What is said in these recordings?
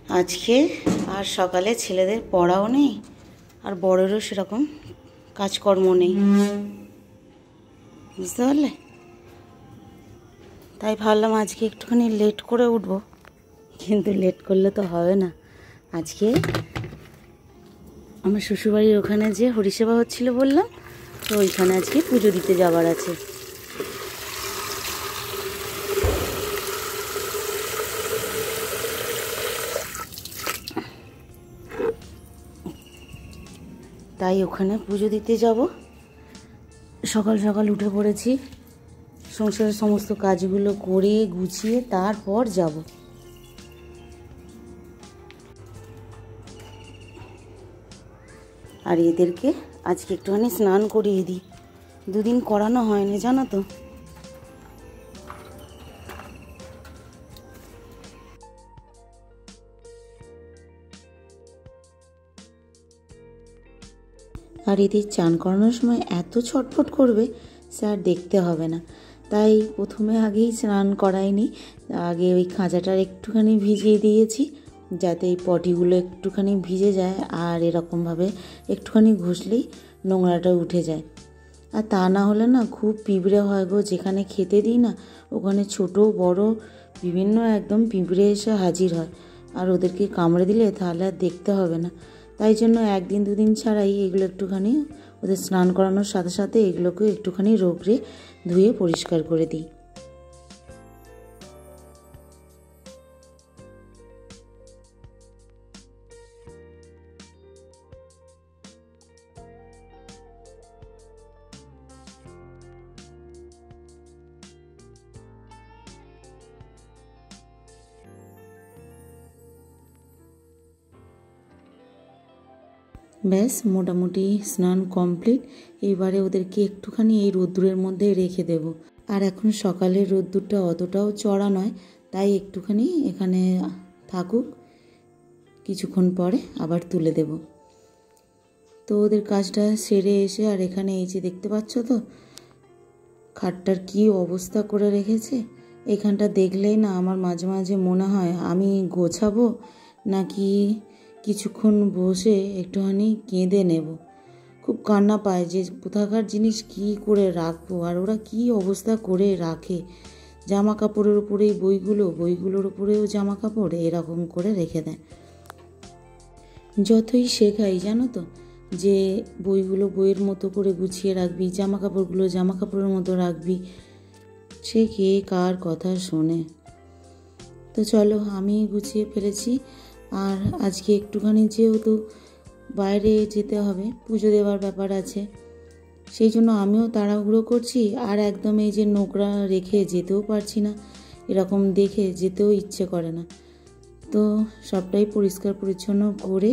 আজকে আর সকালে ছেলেদের পড়াও নেই আর বড়েরও সেরকম কাজকর্ম নেই, বুঝতে পারলে? তাই ভাবলাম আজকে একটুখানি লেট করে উঠব, কিন্তু লেট করলে তো হবে না। আজকে আমার শ্বশুরবাড়ির ওখানে যে হরিসেবা হচ্ছিল বললাম, তো ওইখানে আজকে পুজো দিতে যাবার আছে। তাই ওখানে পুজো দিতে যাব। সকাল সকাল উঠে পড়েছি, সংসারের সমস্ত কাজগুলো করে গুছিয়ে তারপর যাব। আর এদেরকে আজকে একটুখানি স্নান করিয়ে দিই, দুদিন করানো হয়নি জানো তো। আর এদের চান করানোর সময় এত ছটফট করবে সে আর দেখতে হবে না। তাই প্রথমে আগেই স্নান করাইনি, আগে ওই খাঁচাটার একটুখানি ভিজিয়ে দিয়েছি যাতে এই পটিগুলো একটুখানি ভিজে যায়, আর এরকমভাবে একটুখানি ঘষলেই নোংরাটা উঠে যায়। আর তা না হলে না খুব পিঁপড়ে হয় গো, যেখানে খেতে দিই না ওখানে ছোট বড় বিভিন্ন একদম পিঁপড়ে এসে হাজির হয়, আর ওদেরকে কামড়ে দিলে তাহলে আর দেখতে হবে না। তাই জন্য একদিন দুদিন ছাড়াই এগুলো একটুখানি ওদের স্নান করানোর সাথে সাথে এগুলোকে একটুখানি রোগড়ে ধুয়ে পরিষ্কার করে দিই। ব্যাস মোটামুটি স্নান কমপ্লিট। এবারে ওদেরকে একটুখানি এই রোদ্দুরের মধ্যে রেখে দেব। আর এখন সকালের রোদ্দুরটা অতটাও চড়া নয়, তাই একটুখানি এখানে থাকুক, কিছুক্ষণ পরে আবার তুলে দেব। তো ওদের কাজটা সেরে এসে আর এখানে এই যে দেখতে পাচ্ছ তো খাটটার কি অবস্থা করে রেখেছে। এখানটা দেখলেই না আমার মাঝে মাঝে মনে হয় আমি গোছাবো নাকি কিছুক্ষণ বসে একটুখানি কেঁদে নেব। খুব কান্না পায় যে কোথাকার জিনিস কি করে রাখবো, আর ওরা কি অবস্থা করে রাখে। জামা কাপড়ের উপরেই বইগুলোর উপরেও জামা কাপড় এরকম করে রেখে দেয়। যতই শেখাই জানো তো যে বইগুলো বইয়ের মতো করে গুছিয়ে রাখবি, জামা কাপড়গুলো জামা কাপড়ের মতো রাখবি, সে কে কার কথা শোনে। তো চলো আমি গুছিয়ে ফেলেছি। আর আজকে একটুখানি যেহেতু বাইরে যেতে হবে, পুজো দেওয়ার ব্যাপার আছে, সেই জন্য আমিও তাড়াহুড়ো করছি। আর একদম এই যে নোংরা রেখে যেতেও পারছি না, এরকম দেখে যেতেও ইচ্ছে করে না। তো সবটাই পরিষ্কার পরিচ্ছন্ন করে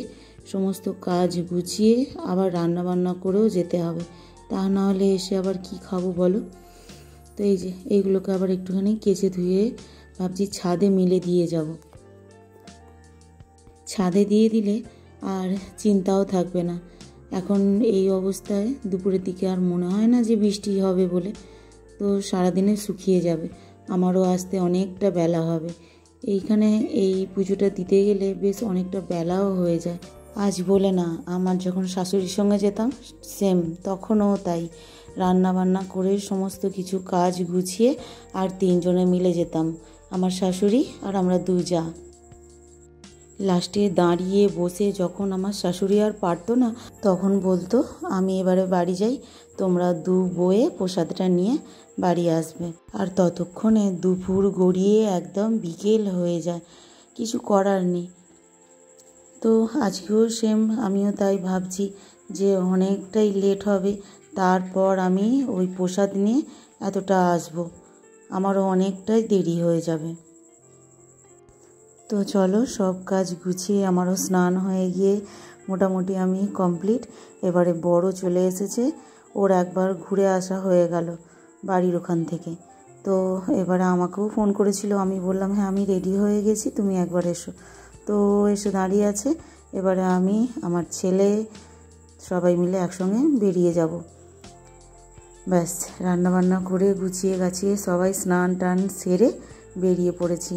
সমস্ত কাজ গুছিয়ে আবার রান্না বান্না করেও যেতে হবে, তা না হলে এসে আবার কি খাবো বলো। তো এই যে এইগুলোকে আবার একটুখানি কেচে ধুয়ে ভাবছি ছাদে মিলে দিয়ে যাব। ছাদে দিয়ে দিলে আর চিন্তাও থাকবে না। এখন এই অবস্থায় দুপুরের দিকে আর মনে হয় না যে বৃষ্টি হবে বলে, তো সারাদিনে শুকিয়ে যাবে। আমারও আসতে অনেকটা বেলা হবে। এইখানে এই পুজোটা দিতে গেলে বেশ অনেকটা বেলাও হয়ে যায়। আজ বলে না, আমার যখন শাশুড়ির সঙ্গে যেতাম সেম তখনও তাই, রান্না বান্না করে সমস্ত কিছু কাজ গুছিয়ে আর তিনজনে মিলে যেতাম, আমার শাশুড়ি আর আমরা দু যা। লাস্টে দাঁড়িয়ে বসে যখন আমার শাশুড়ি আর পারতো না তখন বলতো আমি এবারে বাড়ি যাই, তোমরা দু বয়ে প্রসাদটা নিয়ে বাড়ি আসবে। আর ততক্ষণে দুপুর গড়িয়ে একদম বিকেল হয়ে যায়, কিছু করার নেই। তো আজকেও সেম, আমিও তাই ভাবছি যে অনেকটাই লেট হবে, তারপর আমি ওই প্রসাদ নিয়ে এতটা আসবো, আমারও অনেকটাই দেরি হয়ে যাবে। তো চলো সব কাজ গুছিয়ে আমারও স্নান হয়ে গিয়ে মোটামুটি আমি কমপ্লিট। এবারে বড় চলে এসেছে, ওর একবার ঘুরে আসা হয়ে গেল বাড়ির ওখান থেকে। তো এবারে আমাকেও ফোন করেছিল, আমি বললাম হ্যাঁ আমি রেডি হয়ে গেছি, তুমি একবার এসো। তো এসে দাঁড়িয়ে আছে। এবারে আমি আমার ছেলে সবাই মিলে একসঙ্গে বেরিয়ে যাব। ব্যাস রান্নাবান্না করে গুছিয়ে গাছিয়ে সবাই স্নান টান সেরে বেরিয়ে পড়েছি।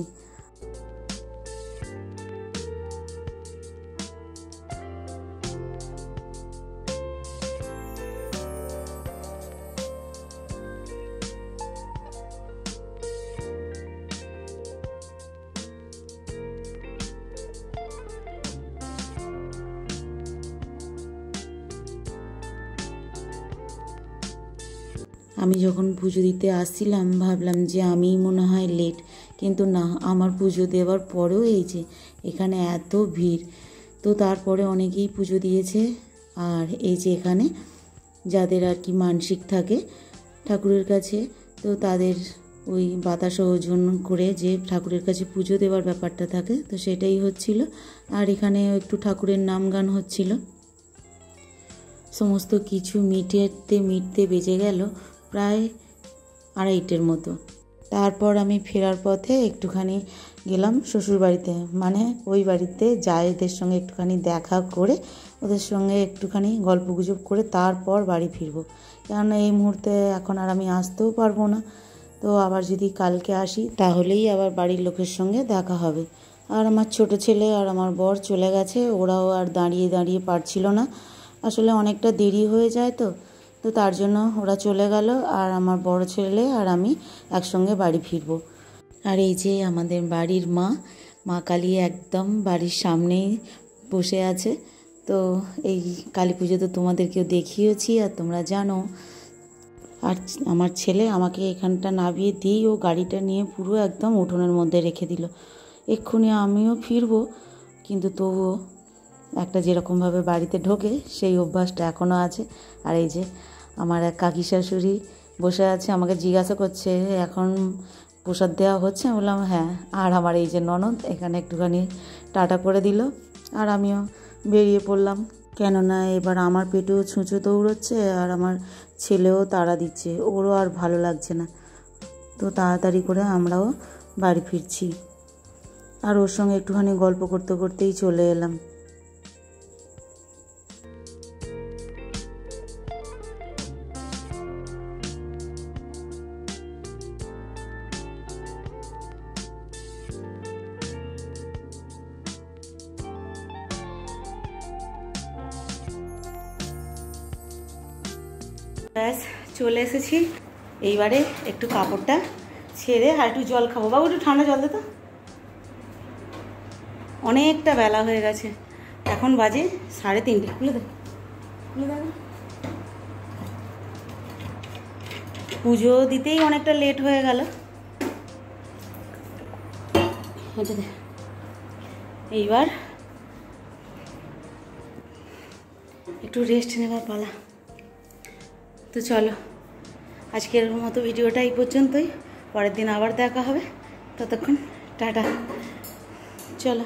আমি যখন পুজো দিতে আসছিলাম ভাবলাম যে আমি মনে হয় লেট, কিন্তু না, আমার পুজো দেওয়ার পরেও এই যে এখানে এত ভিড়। তো তারপরে অনেকেই পুজো দিয়েছে। আর এই যে এখানে যাদের আর কি মানসিক থাকে ঠাকুরের কাছে, তো তাদের ওই বাতাস ওজন করে যে ঠাকুরের কাছে পুজো দেওয়ার ব্যাপারটা থাকে, তো সেটাই হচ্ছিল। আর এখানে একটু ঠাকুরের নাম গান হচ্ছিল। সমস্ত কিছু মিটতে বেজে গেল প্রায় 2:30 মতো। তারপর আমি ফেরার পথে একটুখানি গেলাম শ্বশুরবাড়িতে, মানে ওই বাড়িতে জায়েদের সঙ্গে একটুখানি দেখা করে ওদের সঙ্গে একটুখানি গল্পগুজব করে তারপর বাড়ি ফিরবো। কেননা এই মুহূর্তে এখন আর আমি আসতেও পারবো না। তো আবার যদি কালকে আসি তাহলেই আবার বাড়ির লোকের সঙ্গে দেখা হবে। আর আমার ছোট ছেলে আর আমার বর চলে গেছে, ওরাও আর দাঁড়িয়ে পারছিল না। আসলে অনেকটা দেরি হয়ে যায়, তো তার জন্য ওরা চলে গেল। আর আমার বড় ছেলে আর আমি একসঙ্গে বাড়ি ফিরবো। আর এই যে আমাদের বাড়ির মা কালী একদম বাড়ির সামনেই বসে আছে। তো এই কালী পুজো তো তোমাদেরকেও দেখিয়েছি আর তোমরা জানো। আর আমার ছেলে আমাকে এখানটা নামিয়ে দিয়েই ও গাড়িটা নিয়ে পুরো একদম উঠোনের মধ্যে রেখে দিল। এক্ষুনি আমিও ফিরবো, কিন্তু তবুও একটা যেরকমভাবে বাড়িতে ঢোকে সেই অভ্যাসটা এখনও আছে। আর এই যে আমার এক কাকি শাশুড়ি বসে আছে, আমাকে জিজ্ঞাসা করছে এখন প্রসাদ দেওয়া হচ্ছে। আমি বললাম হ্যাঁ। আর আমার এই যে ননদ এখানে একটুখানি টাটা করে দিল, আর আমিও বেরিয়ে পড়লাম। কেননা এবার আমার পেটেও ছুঁচো দৌড়চ্ছে আর আমার ছেলেও তাড়া দিচ্ছে, ওরও আর ভালো লাগছে না। তো তাড়াতাড়ি করে আমরাও বাড়ি ফিরছি। আর ওর সঙ্গে একটুখানি গল্প করতে করতেই চলে এলাম। ব্যাস চলে এসেছি। এইবারে একটু কাপড়টা ছেড়ে আর একটু জল খাবো। বাবু একটু ঠান্ডা জল দে তো, অনেকটা বেলা হয়ে গেছে। এখন বাজে 3:30। খুলে দে। পুজো দিতেই অনেকটা লেট হয়ে গেল। এইবার একটু রেস্ট নেবার পালা। তো চলো, আজকের মতো ভিডিওটা এই পর্যন্তই। পরের দিন আবার দেখা হবে, ততক্ষণ টাটা। চলো।